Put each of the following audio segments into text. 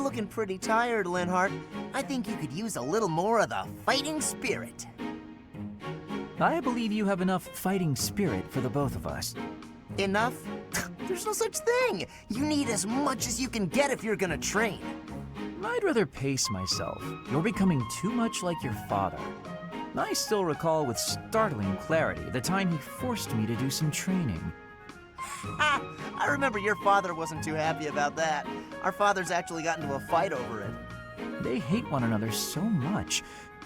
looking pretty tired, Linhart. I think you could use a little more of the fighting spirit. I believe you have enough fighting spirit for the both of us. Enough? There's no such thing. You need as much as you can get if you're gonna train. I'd rather pace myself. You're becoming too much like your father. I still recall with startling clarity the time he forced me to do some training. Ha! I remember your father wasn't too happy about that. Our fathers actually got into a fight over it. They hate one another so much.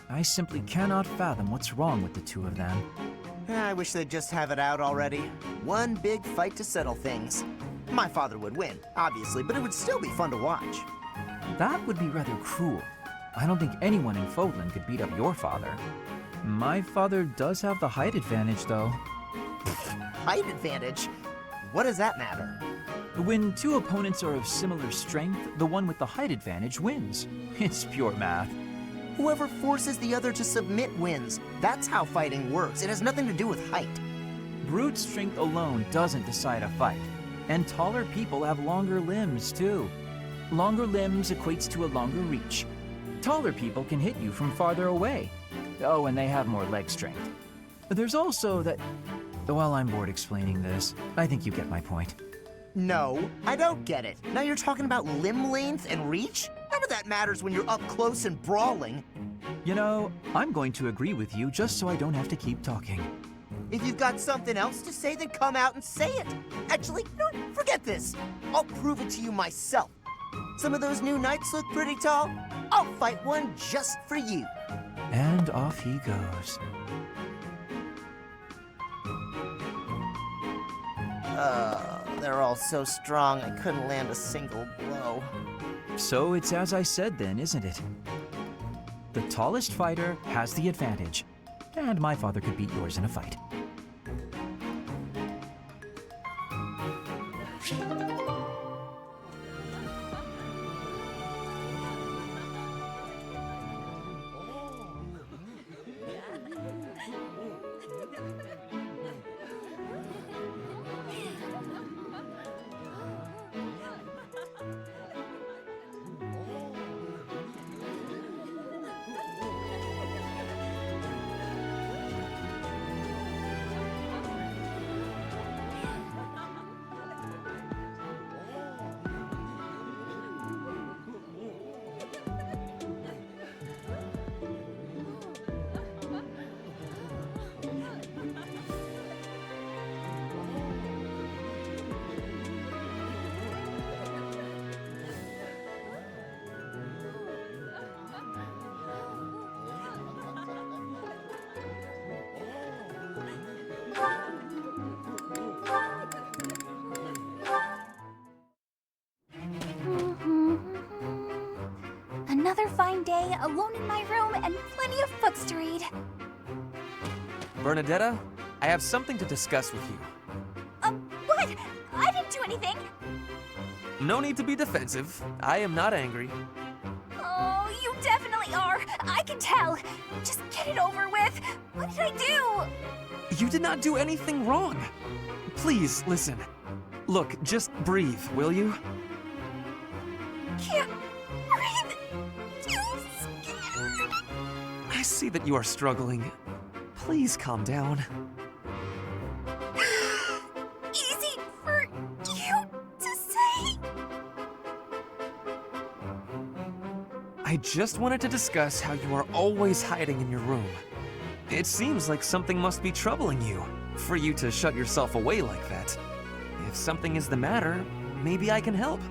I simply cannot fathom what's wrong with the two of them. I wish they'd just have it out already. One big fight to settle things. My father would win, obviously, but it would still be fun to watch. That would be rather cruel. I don't think anyone in Fodlan could beat up your father. My father does have the height advantage, though. Height advantage? What does that matter? When two opponents are of similar strength, the one with the height advantage wins. It's pure math. Whoever forces the other to submit wins. That's how fighting works. It has nothing to do with height. Brute strength alone doesn't decide a fight. And taller people have longer limbs, too. Longer limbs equates to a longer reach. Taller people can hit you from farther away. Oh, and they have more leg strength. There's also that... Well, I'm bored explaining this. I think you get my point. No, I don't get it. Now you're talking about limb length and reach? None of that matters when you're up close and brawling. You know, I'm going to agree with you just so I don't have to keep talking. If you've got something else to say, then come out and say it. Actually, no, forget this. I'll prove it to you myself. Some of those new knights look pretty tall. I'll fight one just for you. And off he goes. They're all so strong I couldn't land a single blow. So it's as I said then, isn't it? The tallest fighter has the advantage. And my father could beat yours in a fight. Another fine day, alone in my room, and plenty of books to read. Bernadetta, I have something to discuss with you. What? I didn't do anything. No need to be defensive. I am not angry. Oh, you definitely are. I can tell. Just get it over with. What did I do? You did not do anything wrong. Please, listen. Look, just breathe, will you? Can't breathe. Too scared. I see that you are struggling. Please calm down. Easy for you to say. I just wanted to discuss how you are always hiding in your room. It seems like something must be troubling you, for you to shut yourself away like that. If something is the matter, maybe I can help.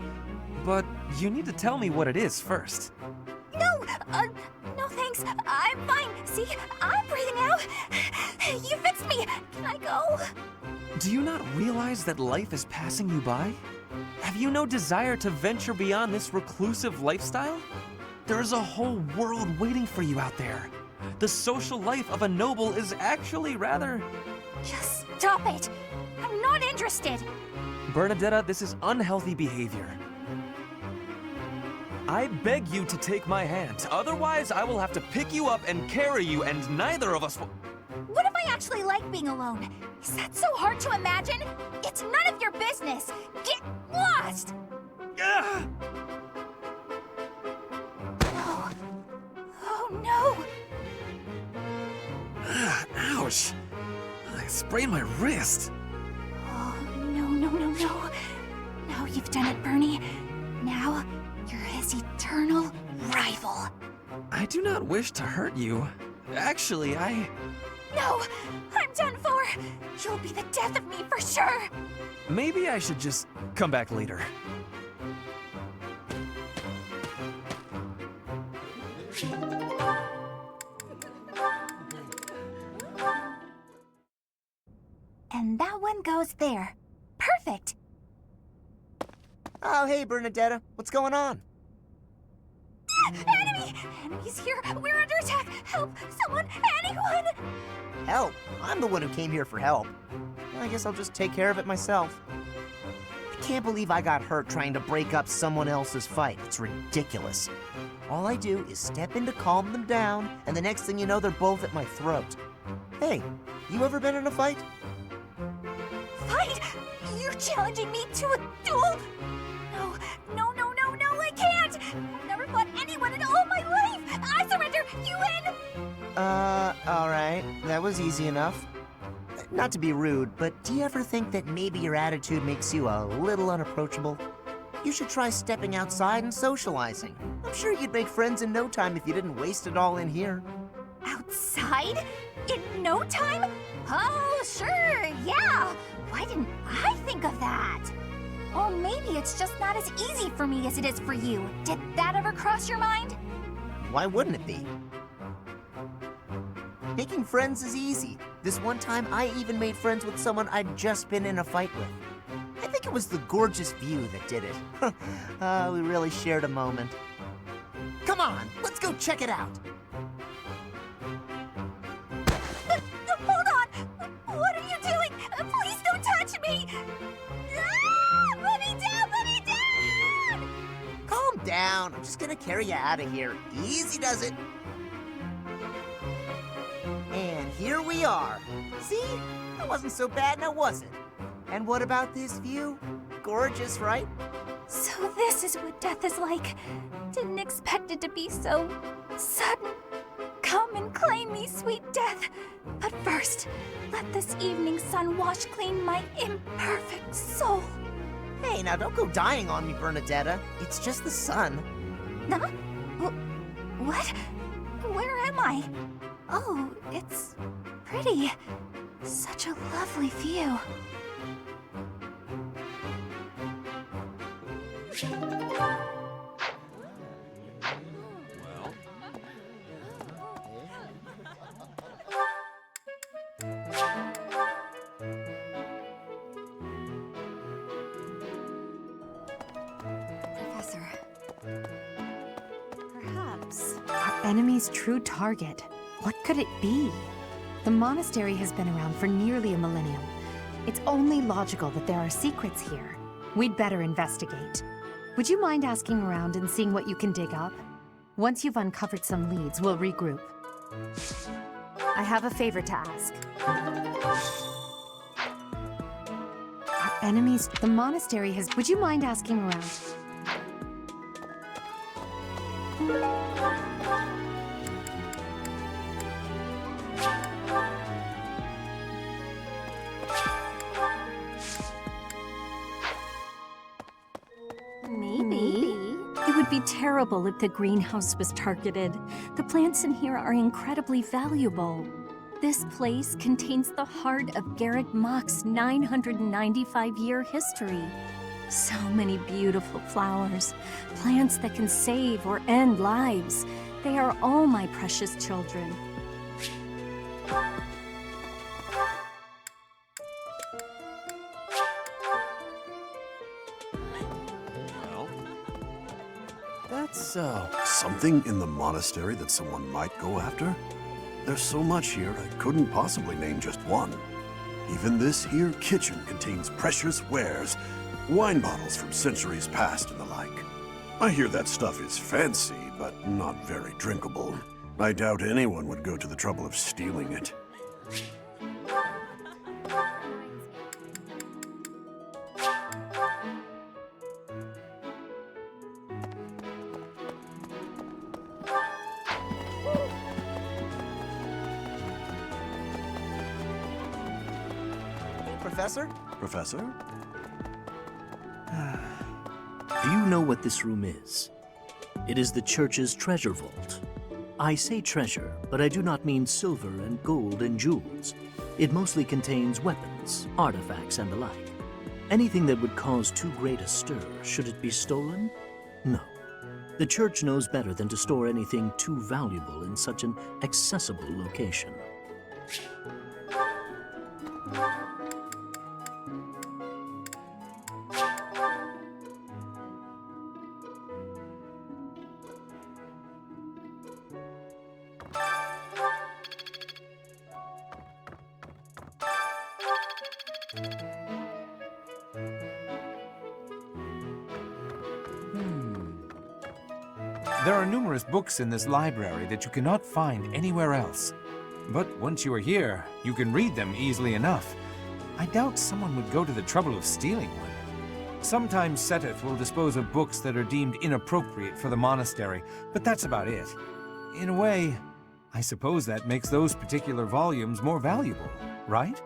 But you need to tell me what it is first. No, no thanks. I'm fine. See, I'm breathing out. You fixed me. Can I go? Do you not realize that life is passing you by? Have you no desire to venture beyond this reclusive lifestyle? There is a whole world waiting for you out there. The social life of a noble is actually rather... Just stop it. I'm not interested. Bernadetta, this is unhealthy behavior. I beg you to take my hand, otherwise I will have to pick you up and carry you, and neither of us will... What if I actually like being alone? Is that so hard to imagine? It's none of your business. Get lost! Ugh! sprain my wrist. Oh, no, no, no, no. Now you've done it, Bernie. Now you're his eternal rival. I do not wish to hurt you. Actually, No, I'm done for. You'll be the death of me for sure. maybe I should just come back later. And that one goes there. Perfect. Oh, hey, Bernadetta. What's going on? Enemy! Enemy's here! We're under attack! Help! Someone! Anyone! Help? I'm the one who came here for help. Well, I guess I'll just take care of it myself. I can't believe I got hurt trying to break up someone else's fight. It's ridiculous. All I do is step in to calm them down, and the next thing you know, they're both at my throat. Hey, you ever been in a fight? Fight? You're challenging me to a duel? No, no, no, no, no, I can't! I've never fought anyone in all my life! I surrender! You win! Alright. That was easy enough. Not to be rude, but do you ever think that maybe your attitude makes you a little unapproachable? You should try stepping outside and socializing. I'm sure you'd make friends in no time if you didn't waste it all in here. Outside? In no time? Oh, sure, yeah! Why didn't I think of that? Or maybe it's just not as easy for me as it is for you. Did that ever cross your mind? Why wouldn't it be? Making friends is easy. This one time, I even made friends with someone I'd just been in a fight with. I think it was the gorgeous view that did it. We really shared a moment. Come on, let's go check it out. Hold on! What are you doing? Please don't touch me! Ah! Put me down! Put me down! Calm down. I'm just gonna carry you out of here. Easy does it. And here we are. See? That wasn't so bad, now was it? And what about this view? Gorgeous, right? So this is what death is like. Didn't expect it to be so sudden. Come and claim me, sweet death. But first, let this evening sun wash clean my imperfect soul. Hey, now don't go dying on me, Bernadetta. It's just the sun. Huh? What? Where am I? Oh, it's pretty. Such a lovely view. Professor. Perhaps our enemy's true target. What could it be? The monastery has been around for nearly a millennium. It's only logical that there are secrets here. We'd better investigate. Would you mind asking around and seeing what you can dig up? Once you've uncovered some leads, we'll regroup. I have a favor to ask. Our enemies, the monastery has... Would you mind asking around? Maybe. It would be terrible if the greenhouse was targeted. The plants in here are incredibly valuable. This place contains the heart of Garrett Mock's 995-year history. So many beautiful flowers, plants that can save or end lives. They are all my precious children. That's, Something in the monastery that someone might go after? There's so much here, I couldn't possibly name just one. Even this here kitchen contains precious wares, wine bottles from centuries past and the like. I hear that stuff is fancy, but not very drinkable. I doubt anyone would go to the trouble of stealing it. Professor? Professor? Do you know what this room is? It is the church's treasure vault. I say treasure, but I do not mean silver and gold and jewels. It mostly contains weapons, artifacts, and the like. Anything that would cause too great a stir, should it be stolen? No. The church knows better than to store anything too valuable in such an accessible location. There are numerous books in this library that you cannot find anywhere else. But once you are here, you can read them easily enough. I doubt someone would go to the trouble of stealing one. Sometimes Seteth will dispose of books that are deemed inappropriate for the monastery, but that's about it. In a way, I suppose that makes those particular volumes more valuable, right?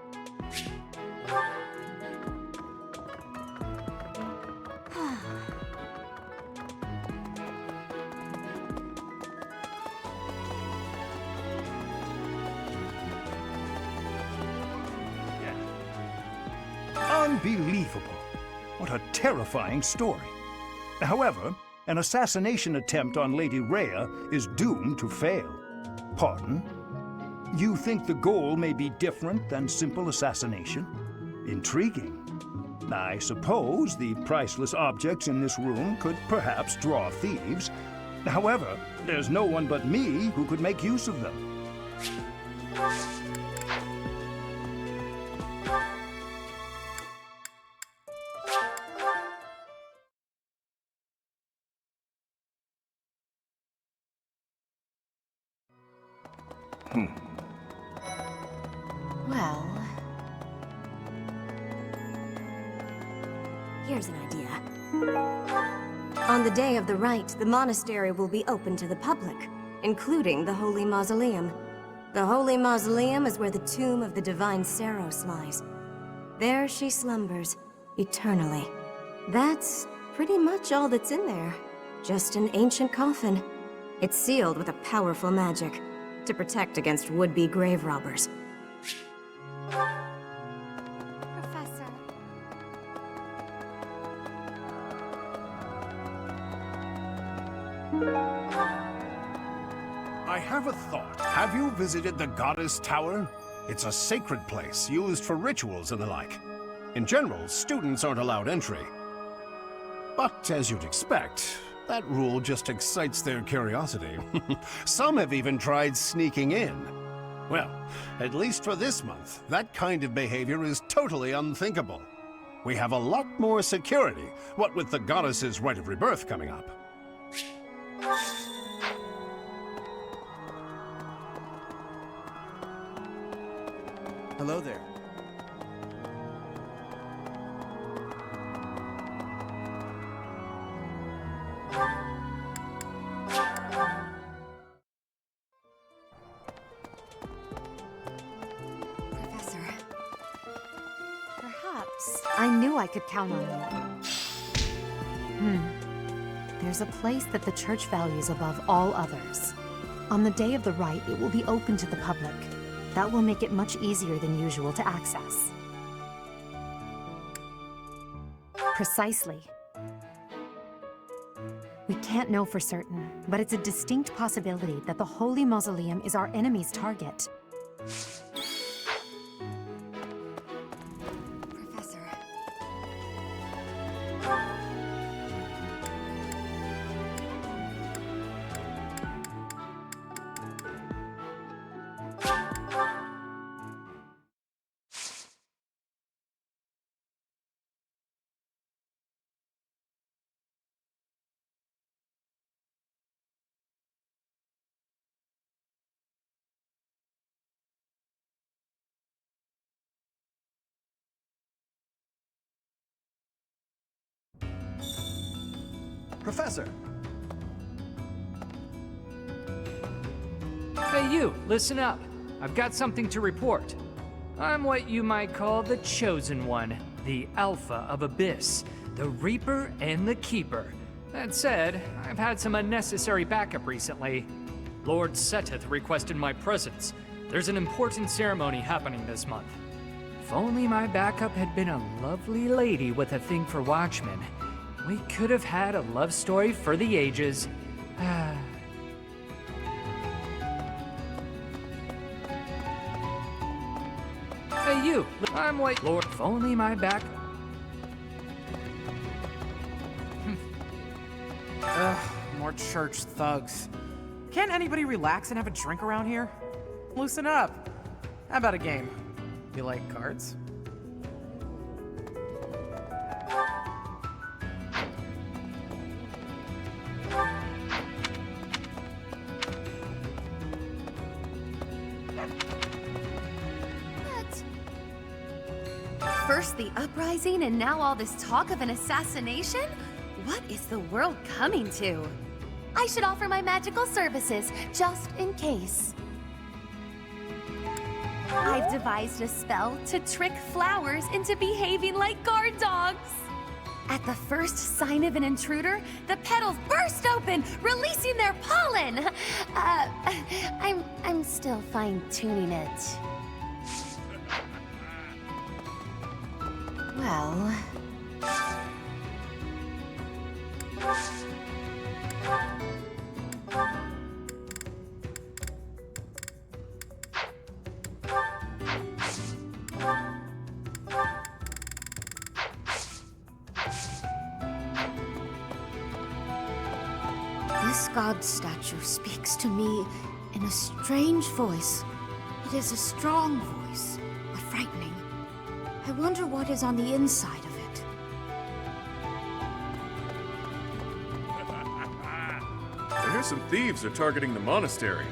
Unbelievable. What a terrifying story. However, an assassination attempt on Lady Rhea is doomed to fail. Pardon? You think the goal may be different than simple assassination? Intriguing. I suppose the priceless objects in this room could perhaps draw thieves. However, there's no one but me who could make use of them. Well, here's an idea. On the day of the rite, the monastery will be open to the public, including the Holy Mausoleum. The Holy Mausoleum is where the tomb of the divine Saros lies. There she slumbers, eternally. That's pretty much all that's in there. Just an ancient coffin. It's sealed with a powerful magic to protect against would-be grave robbers. Professor. I have a thought. Have you visited the Goddess Tower? It's a sacred place used for rituals and the like. In general, students aren't allowed entry. But as you'd expect, that rule just excites their curiosity. Some have even tried sneaking in. Well, at least for this month, that kind of behavior is totally unthinkable. We have a lot more security, what with the goddess's rite of rebirth coming up. Hello there. Professor. perhaps. I knew I could count on you. There's a place that the church values above all others. On the day of the rite, it will be open to the public. That will make it much easier than usual to access. Precisely. We can't know for certain, but it's a distinct possibility that the Holy Mausoleum is our enemy's target. Professor. Professor! Hey, you, listen up. I've got something to report. I'm what you might call the Chosen One, the Alpha of Abyss, the Reaper and the Keeper. That said, I've had some unnecessary backup recently. Lord Seteth requested my presence. There's an important ceremony happening this month. If only my backup had been a lovely lady with a thing for watchmen, we could have had a love story for the ages. Hey you, I'm what Lord, if only my back... Ugh, more church thugs. Can't anybody relax and have a drink around here? Loosen up. How about a game? You like cards? First the uprising, and now all this talk of an assassination? What is the world coming to? I should offer my magical services, just in case. I've devised a spell to trick flowers into behaving like guard dogs. At the first sign of an intruder, the petals burst open, releasing their pollen. I'm still fine-tuning it. Well... This god statue speaks to me in a strange voice. It is a strong voice, but frightening. I wonder what is on the inside of it. I hear some thieves are targeting the monastery.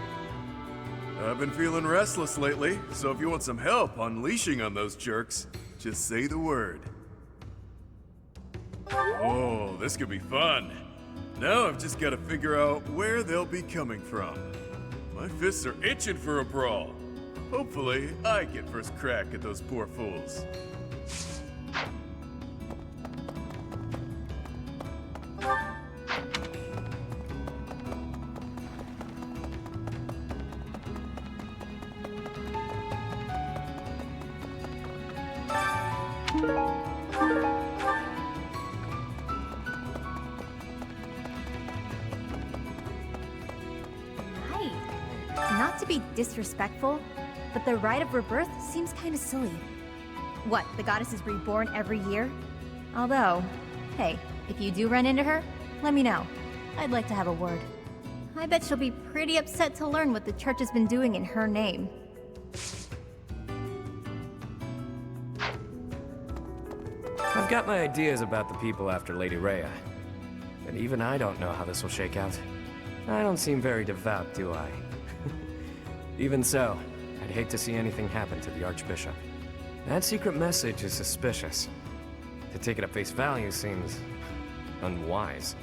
I've been feeling restless lately, so if you want some help unleashing on those jerks, just say the word. Oh, this could be fun. Now I've just got to figure out where they'll be coming from. My fists are itching for a brawl. Hopefully, I get first crack at those poor fools. Not to be disrespectful, but the rite of rebirth seems kind of silly. What, the goddess is reborn every year? Although, hey, if you do run into her, let me know. I'd like to have a word. I bet she'll be pretty upset to learn what the church has been doing in her name. I've got my ideas about the people after Lady Rhea, but even I don't know how this will shake out. I don't seem very devout, do I? Even so, I'd hate to see anything happen to the Archbishop. That secret message is suspicious. To take it at face value seems unwise.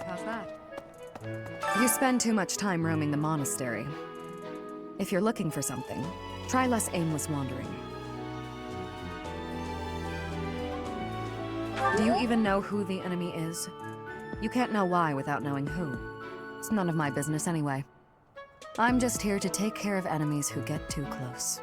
How's that? You spend too much time roaming the monastery. If you're looking for something, try less aimless wandering. Do you even know who the enemy is? You can't know why without knowing who. It's none of my business anyway. I'm just here to take care of enemies who get too close.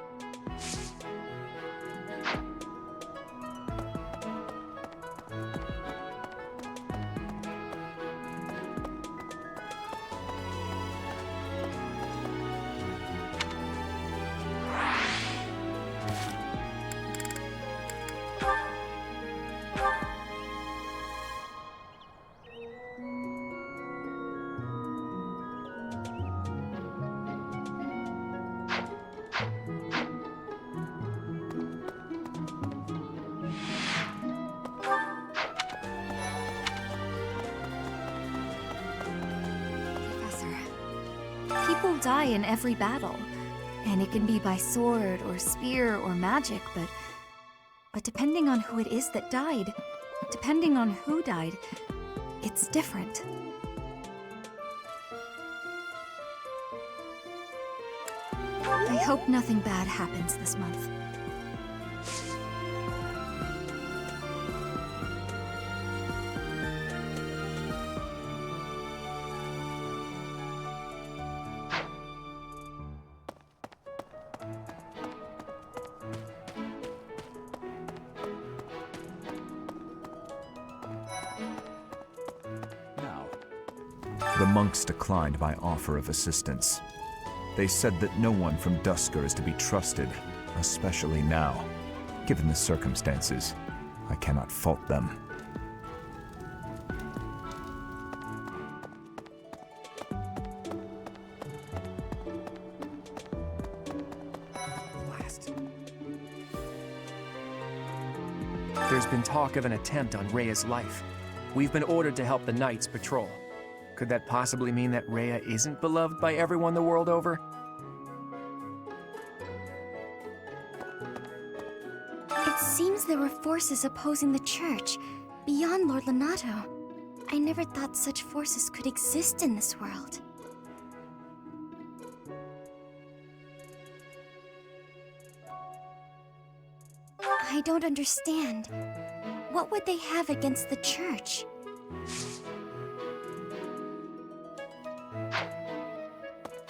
People die in every battle, and it can be by sword or spear or magic, but depending on who it is that died, depending on who died, it's different. I hope nothing bad happens this month. The monks declined my offer of assistance. They said that no one from Dusker is to be trusted, especially now. Given the circumstances, I cannot fault them. There's been talk of an attempt on Rhea's life. We've been ordered to help the Knights patrol. Could that possibly mean that Rhea isn't beloved by everyone the world over? It seems there were forces opposing the church, beyond Lord Lonato. I never thought such forces could exist in this world. I don't understand. What would they have against the church?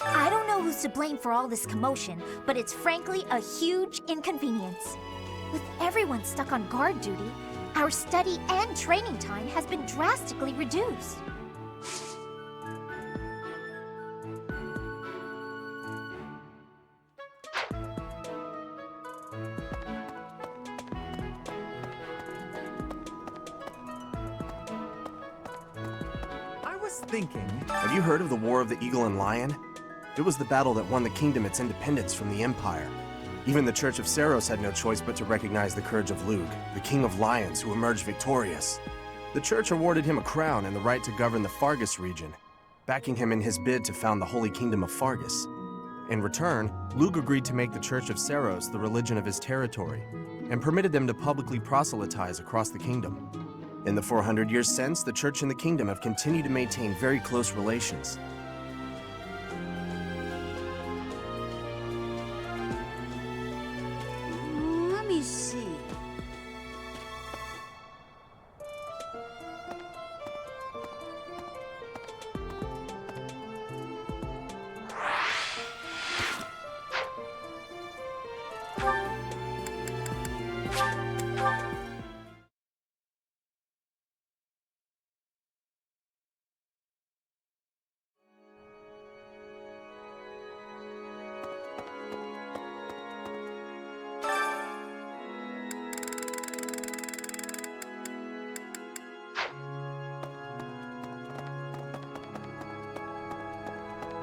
I don't know who's to blame for all this commotion, but it's frankly a huge inconvenience. With everyone stuck on guard duty, our study and training time has been drastically reduced. I was thinking... Have you heard of the War of the Eagle and Lion? It was the battle that won the kingdom its independence from the Empire. Even the Church of Saros had no choice but to recognize the courage of Lug, the King of Lions, who emerged victorious. The Church awarded him a crown and the right to govern the Fargus region, backing him in his bid to found the Holy Kingdom of Fargus. In return, Lug agreed to make the Church of Saros the religion of his territory, and permitted them to publicly proselytize across the kingdom. In the 400 years since, the Church and the kingdom have continued to maintain very close relations. Let me see.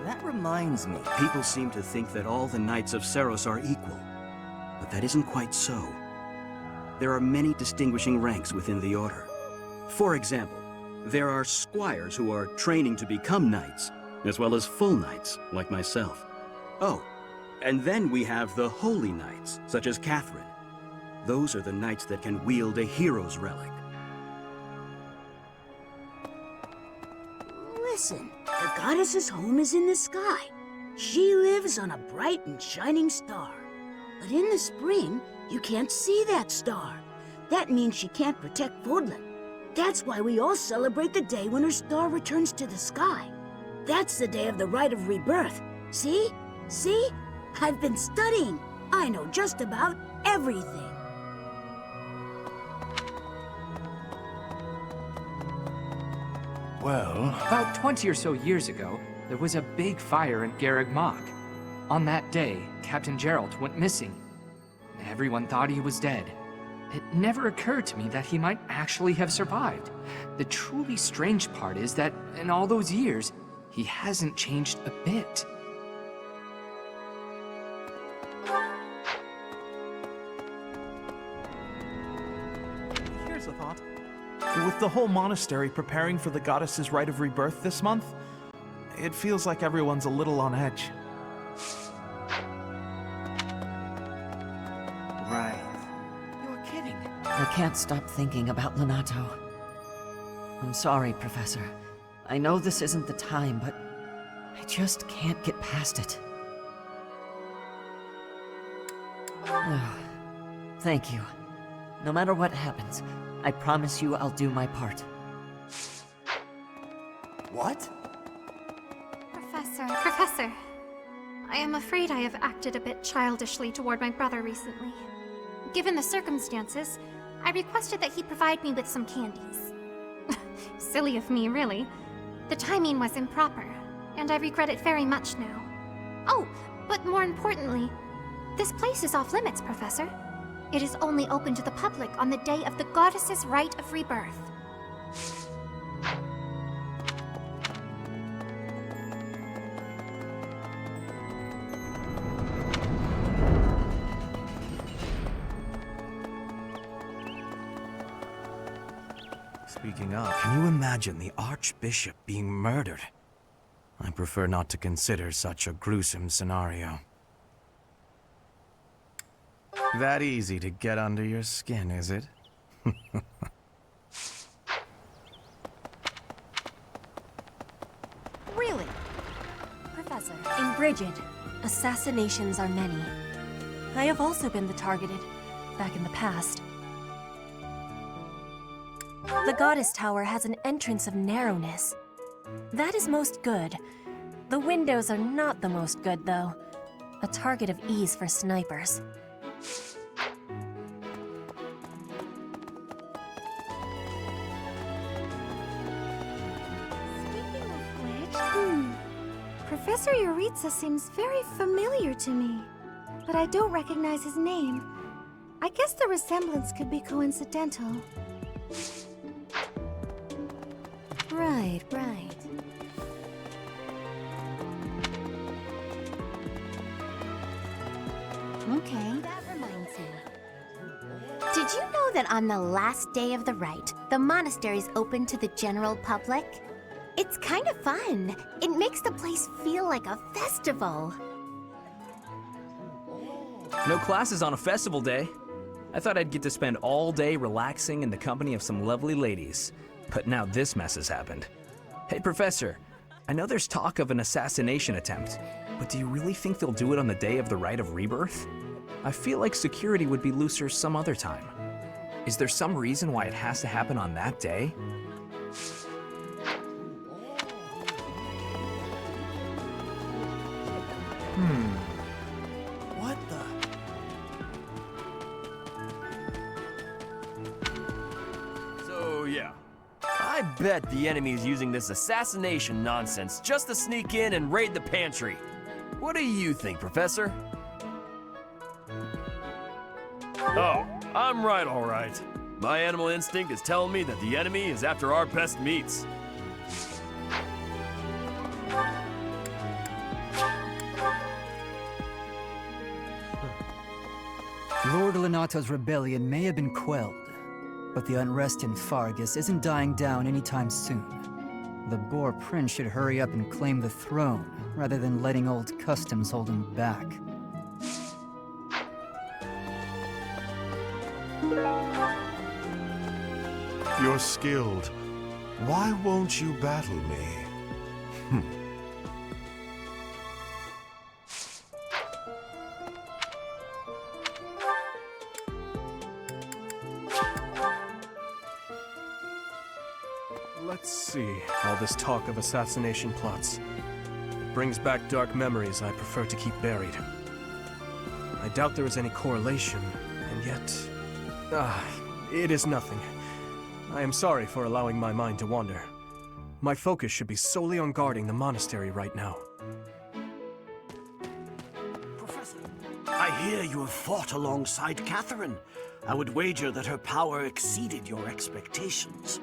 That reminds me. People seem to think that all the Knights of Saros are equal, but that isn't quite so. There are many distinguishing ranks within the Order. For example, there are squires who are training to become knights, as well as full knights, like myself. Oh, and then we have the Holy Knights, such as Catherine. Those are the knights that can wield a hero's relic. Listen, the goddess's home is in the sky. She lives on a bright and shining star. But in the spring, you can't see that star. That means she can't protect Fodlan. That's why we all celebrate the day when her star returns to the sky. That's the day of the rite of rebirth. See? See? I've been studying. I know just about everything. Well... About 20 or so years ago, there was a big fire in Garreg Mach. On that day, Captain Geralt went missing. Everyone thought he was dead. It never occurred to me that he might actually have survived. The truly strange part is that in all those years, he hasn't changed a bit. Here's a thought. With the whole monastery preparing for the goddess's rite of rebirth this month, It feels like everyone's a little on edge. Right. You're kidding. I can't stop thinking about Lenato. I'm sorry, Professor. I know this isn't the time, but I just can't get past it. Thank you. No matter what happens, I promise you I'll do my part. What? Professor, I am afraid I have acted a bit childishly toward my brother recently. Given the circumstances, I requested that he provide me with some candies. Silly of me, really. The timing was improper, and I regret it very much now. Oh, but more importantly, this place is off limits, Professor. It is only open to the public on the day of the goddess's rite of rebirth. Speaking of, can you imagine the Archbishop being murdered? I prefer not to consider such a gruesome scenario. That easy to get under your skin, is it? Really? Professor, in Brigid, assassinations are many. I have also been the targeted, back in the past. The Goddess Tower has an entrance of narrowness. That is most good. The windows are not the most good, though. A target of ease for snipers. Professor Yuritsa seems very familiar to me, but I don't recognize his name. I guess the resemblance could be coincidental. Right. Okay. That reminds me. Did you know that on the last day of the rite, the monastery's open to the general public? It's kind of fun. It makes the place feel like a festival. No classes on a festival day. I thought I'd get to spend all day relaxing in the company of some lovely ladies. But now this mess has happened. Hey, Professor, I know there's talk of an assassination attempt, but do you really think they'll do it on the day of the rite of rebirth? I feel like security would be looser some other time. Is there some reason why it has to happen on that day? What the? So, yeah. I bet the enemy's using this assassination nonsense just to sneak in and raid the pantry. What do you think, Professor? Oh, I'm right, all right. My animal instinct is telling me that the enemy is after our best meats. Lord Lenato's rebellion may have been quelled, but the unrest in Fargus isn't dying down anytime soon. The Boar Prince should hurry up and claim the throne, rather than letting old customs hold him back. You're skilled. Why won't you battle me? Let's see, all this talk of assassination plots. It brings back dark memories I prefer to keep buried. I doubt there is any correlation, and yet... it is nothing. I am sorry for allowing my mind to wander. My focus should be solely on guarding the monastery right now. Professor, I hear you have fought alongside Catherine. I would wager that her power exceeded your expectations.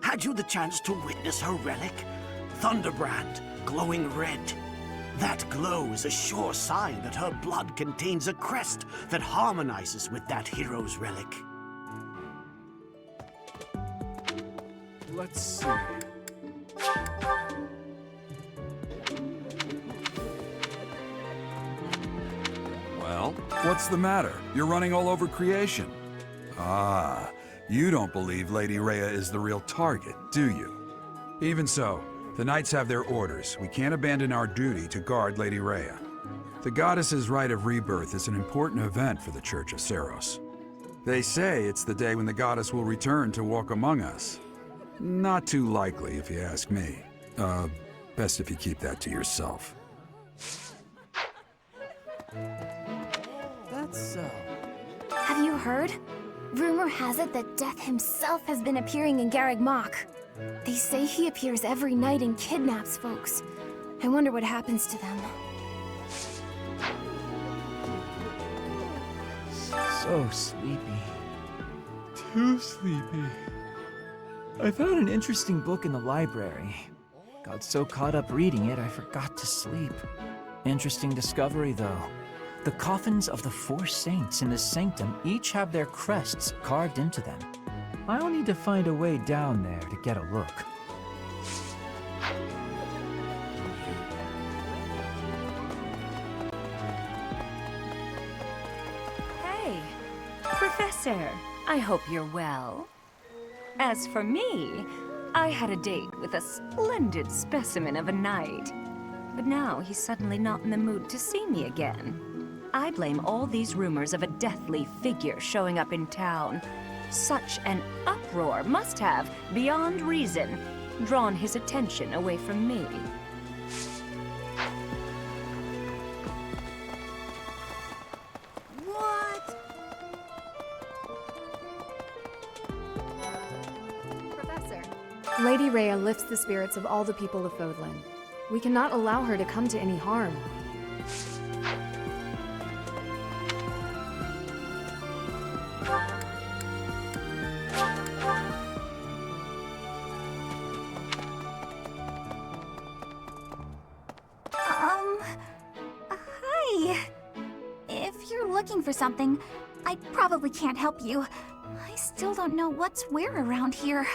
Had you the chance to witness her relic? Thunderbrand, glowing red. That glow is a sure sign that her blood contains a crest that harmonizes with that hero's relic. Let's see. What's the matter? You're running all over creation. Ah, you don't believe Lady Rhea is the real target, do you? Even so, the Knights have their orders. We can't abandon our duty to guard Lady Rhea. The goddess's rite of rebirth is an important event for the Church of Seros. They say it's the day when the goddess will return to walk among us. Not too likely, if you ask me. Best if you keep that to yourself. That's so. Have you heard? Rumor has it that Death himself has been appearing in Garreg Mach. They say he appears every night and kidnaps folks. I wonder what happens to them. So sleepy. Too sleepy. I found an interesting book in the library. Got so caught up reading it, I forgot to sleep. Interesting discovery, though. The coffins of the 4 saints in the sanctum each have their crests carved into them. I'll need to find a way down there to get a look. Hey, Professor, I hope you're well. As for me, I had a date with a splendid specimen of a knight. But now he's suddenly not in the mood to see me again. I blame all these rumors of a deathly figure showing up in town. Such an uproar must have, beyond reason, drawn his attention away from me. What? Professor. Lady Rhea lifts the spirits of all the people of Fodlan. We cannot allow her to come to any harm. Hi. If you're looking for something, I probably can't help you. I still don't know what's where around here.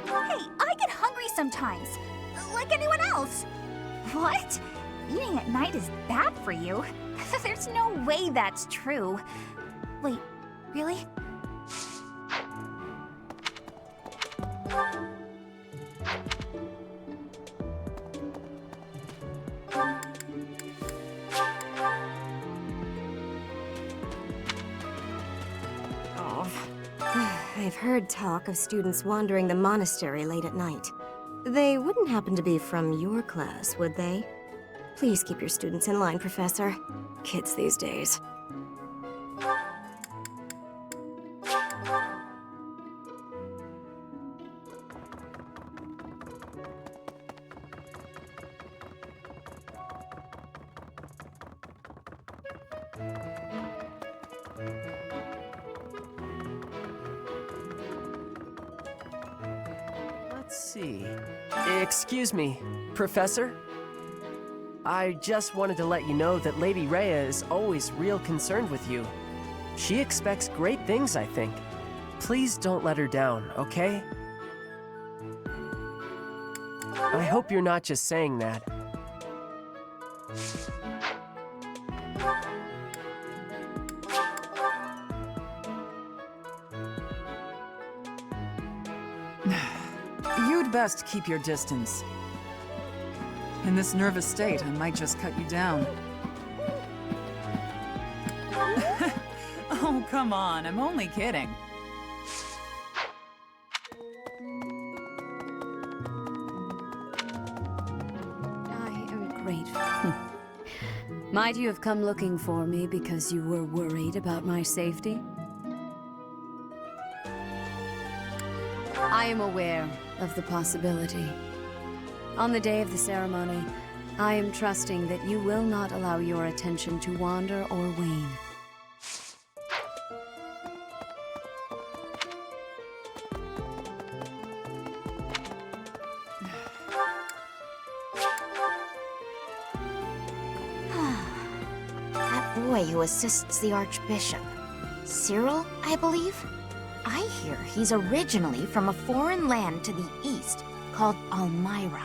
Hey, I get hungry sometimes, like anyone else. What? Eating at night is bad for you? There's no way that's true. Wait, really? I've heard talk of students wandering the monastery late at night. They wouldn't happen to be from your class, would they? Please keep your students in line, Professor. Kids these days. Let's see. Excuse me, Professor? I just wanted to let you know that Lady Rhea is always real concerned with you. She expects great things, I think. Please don't let her down, okay? I hope you're not just saying that. You'd best keep your distance. In this nervous state, I might just cut you down. Oh, come on, I'm only kidding. I am grateful. Might you have come looking for me because you were worried about my safety? I am aware of the possibility. On the day of the ceremony, I am trusting that you will not allow your attention to wander or wane. That boy who assists the Archbishop. Cyril, I believe? I hear he's originally from a foreign land to the east called Almyra.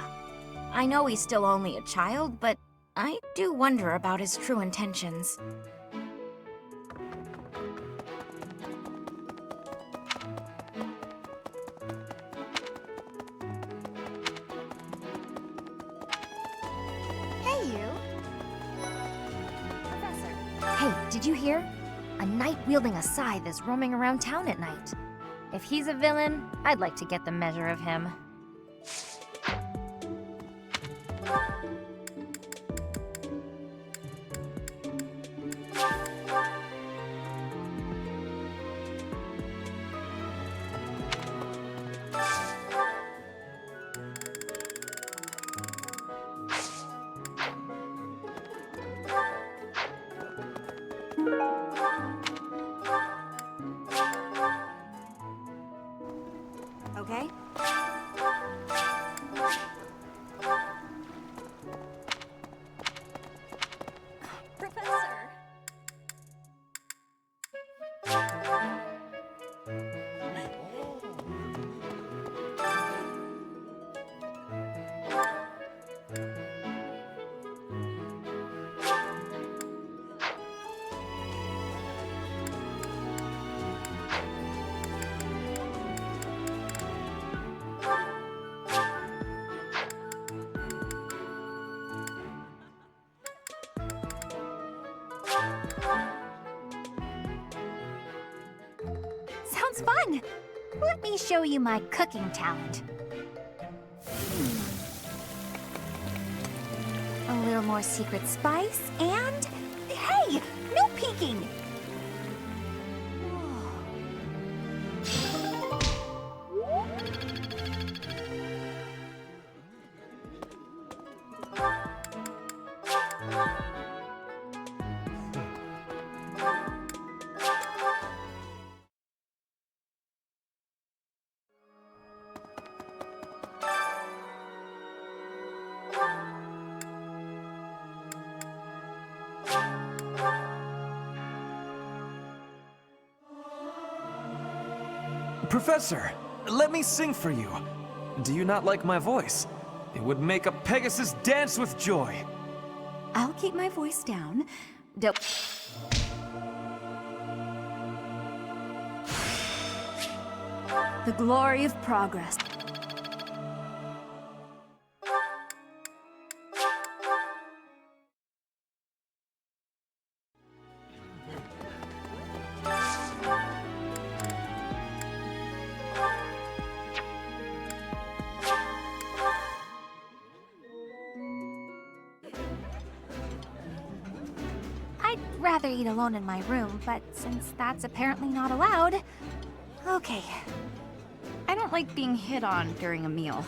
I know he's still only a child, but I do wonder about his true intentions. Hey, you. Professor. Hey, did you hear? A knight wielding a scythe is roaming around town at night. If he's a villain, I'd like to get the measure of him. Okay? Professor! Sounds fun! Let me show you my cooking talent. A little more secret spice, and... Hey! No peeking! Professor, let me sing for you. Do you not like my voice? It would make a Pegasus dance with joy. I'll keep my voice down. Don't... The glory of progress. I'd rather eat alone in my room, but since that's apparently not allowed... Okay. I don't like being hit on during a meal,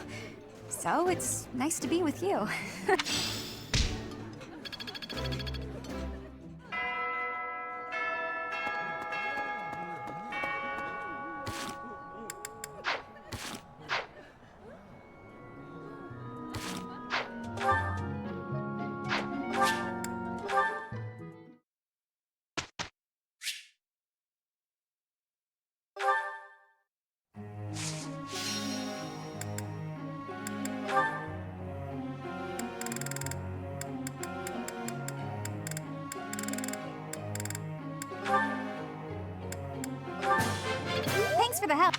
so it's nice to be with you. Thanks for the help.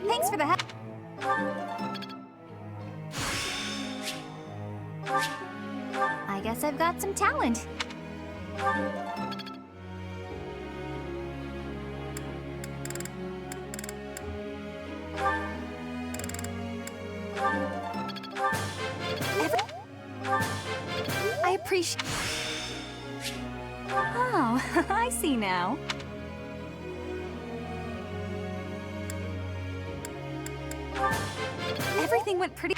Thanks for the help. I guess I've got some talent. I appreciate... Oh, I see now. Everything went pretty...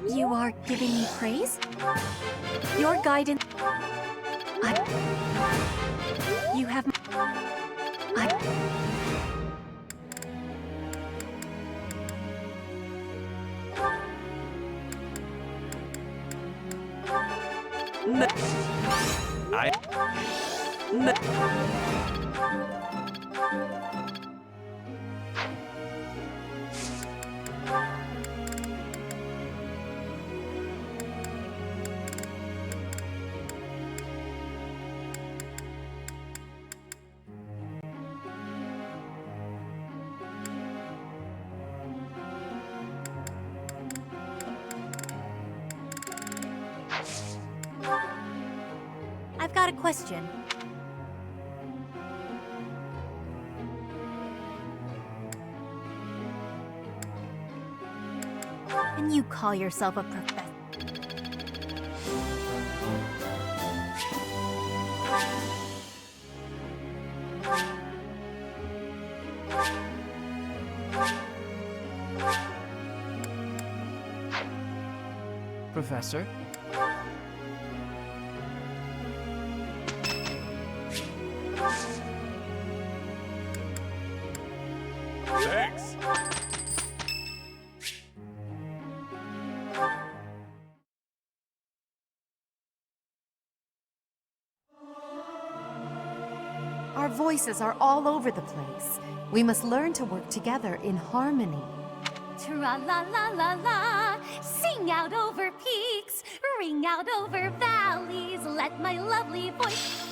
You are giving me praise? Your guidance... You have... I've got a question. And you call yourself a professor? Professor? Thanks. Our voices are all over the place. We must learn to work together in harmony. Tra-la-la-la-la, sing out over peaks, ring out over valleys, let my lovely voice...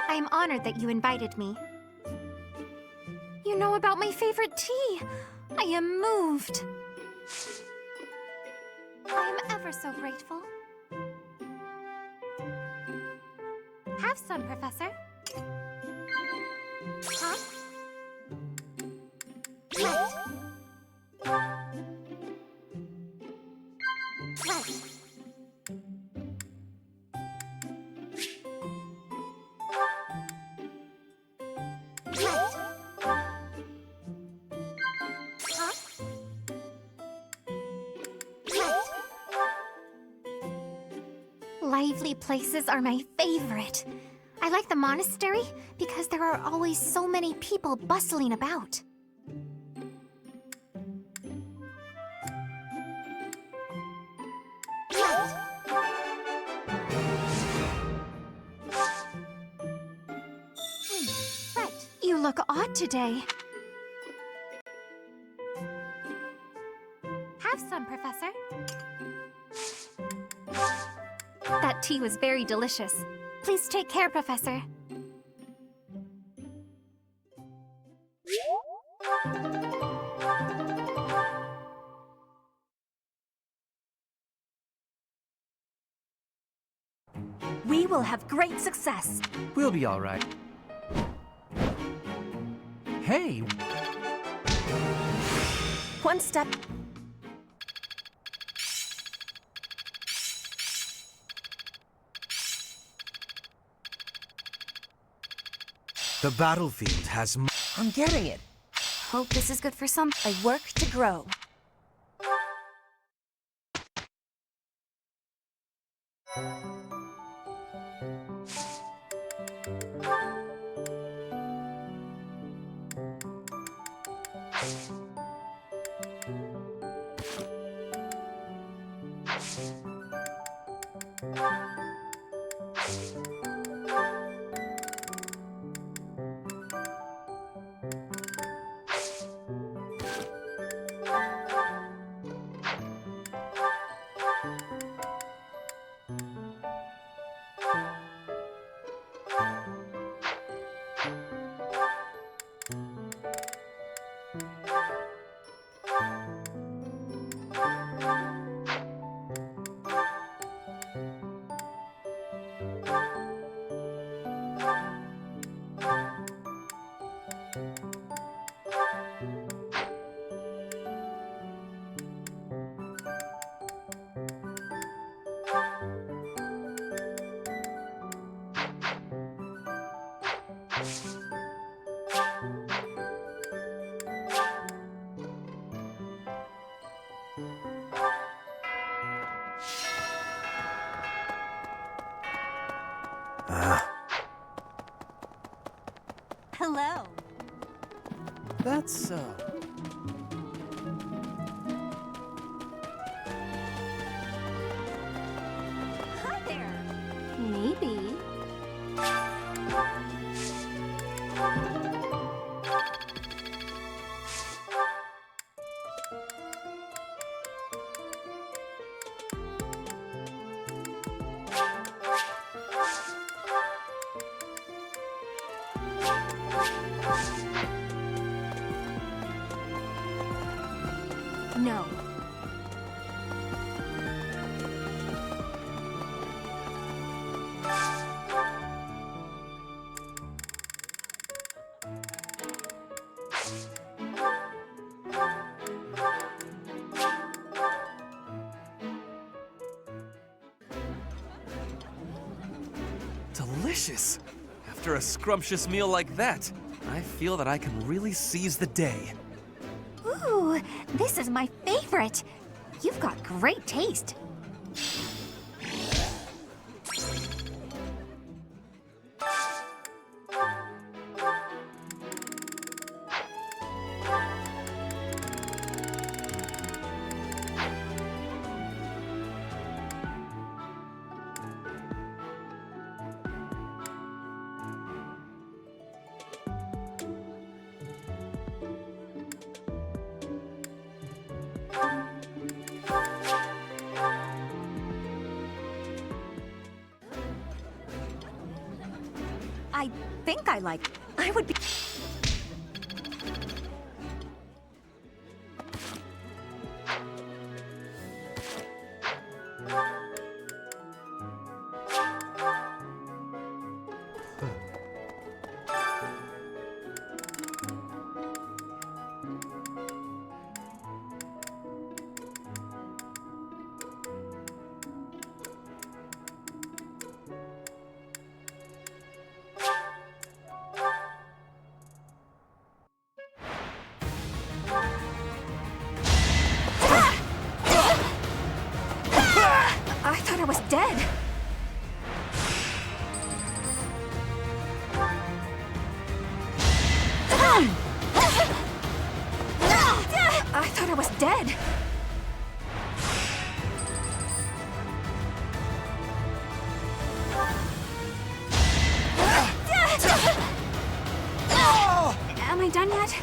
I am honored that you invited me. You know about my favorite tea. I am moved. I am ever so grateful. Have some, Professor. Huh? Right. Right. Lively places are my favorite. I like the monastery because there are always so many people bustling about. Right. You look odd today. Have some, Professor. That tea was very delicious. Please take care, Professor. We will have great success. We'll be all right. Hey! One step. The battlefield has... I'm getting it. Hope this is good for some. I work to grow. Hello. That's so. Hi there. Maybe. No. Delicious! After a scrumptious meal like that, I feel that I can really seize the day. Ooh, this is my favorite. You've got great taste. I think I would be... I thought I was dead. I thought I was dead. Am I done yet?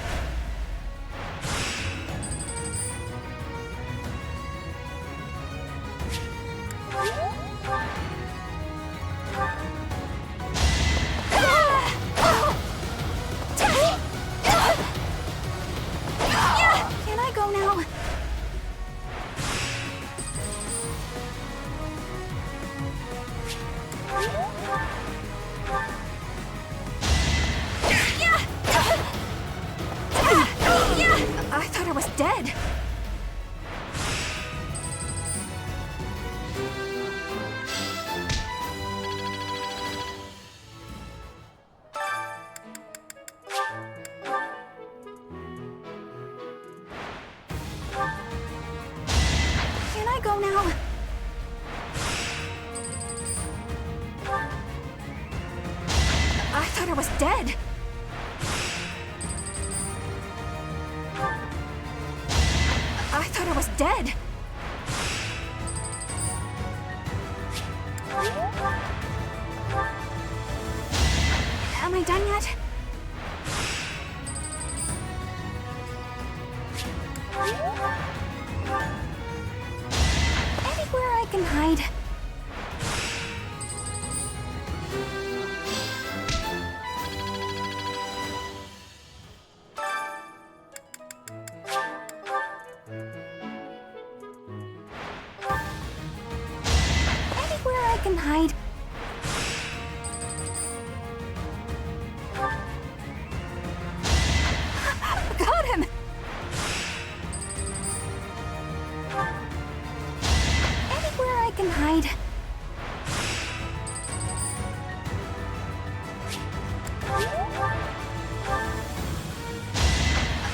Can I go now? I thought I was dead. Can I go now? I thought I was dead. I thought I was dead. Am I done yet? Anywhere I can hide. Anywhere I can hide. Got him! Anywhere I can hide.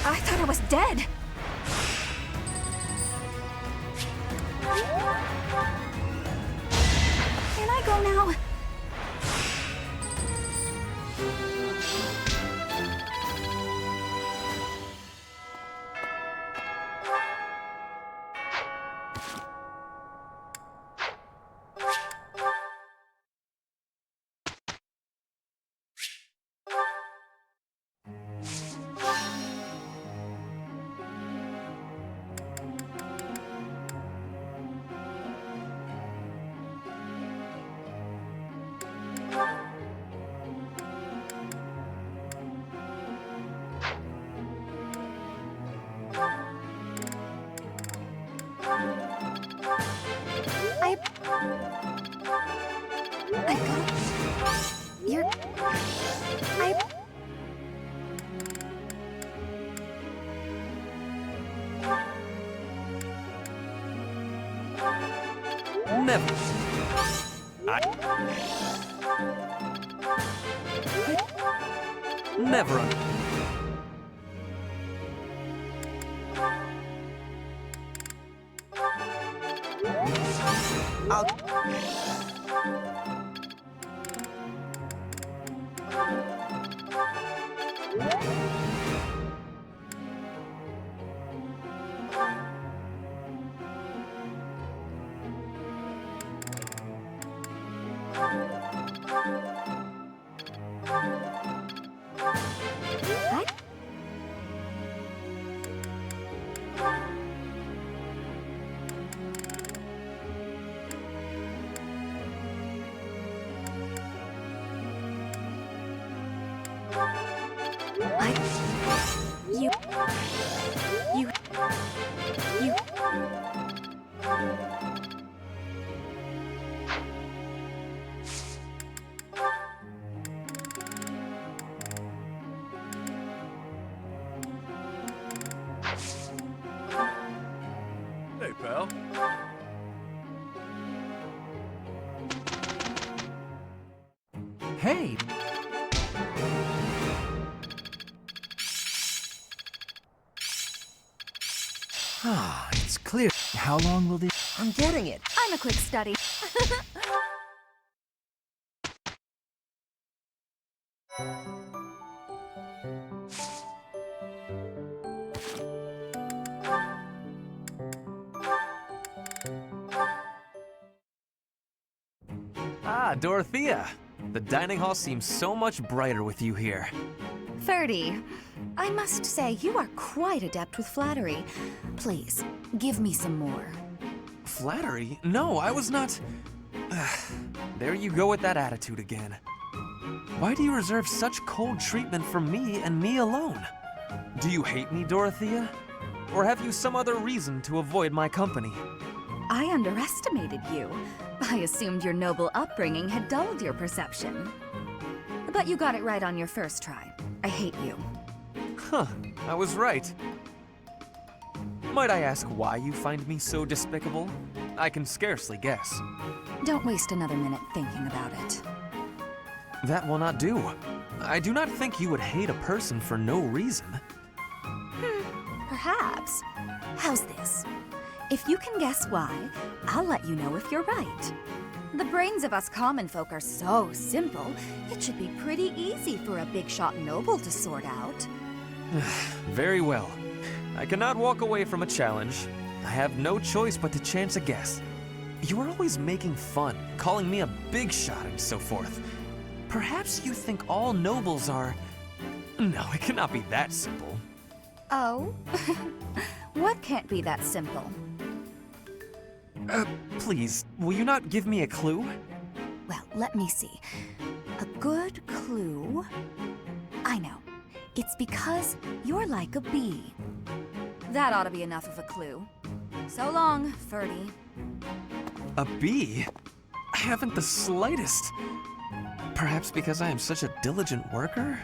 I thought I was dead. Can I go now? Never. Never. Hey, pal. Hey! Ah, it's clear. How long will this... I'm getting it. I'm a quick study. Ah, Dorothea. The dining hall seems so much brighter with you here. 30. I must say, you are quite adept with flattery. Please, give me some more. Flattery? No, I was not... There you go with that attitude again. Why do you reserve such cold treatment for me and me alone? Do you hate me, Dorothea? Or have you some other reason to avoid my company? I underestimated you. I assumed your noble upbringing had dulled your perception. But you got it right on your first try. I hate you. Huh, I was right. Might I ask why you find me so despicable? I can scarcely guess. Don't waste another minute thinking about it. That will not do. I do not think you would hate a person for no reason. Perhaps. How's this? If you can guess why, I'll let you know if you're right. The brains of us common folk are so simple, it should be pretty easy for a big shot noble to sort out. Very well. I cannot walk away from a challenge. I have no choice but to chance a guess. You are always making fun, calling me a big shot and so forth. Perhaps you think all nobles are... No, it cannot be that simple. Oh? What can't be that simple? Please, will you not give me a clue? Well, let me see. A good clue? I know. It's because you're like a bee. That ought to be enough of a clue. So long, Ferdy. A bee? I haven't the slightest. Perhaps because I am such a diligent worker?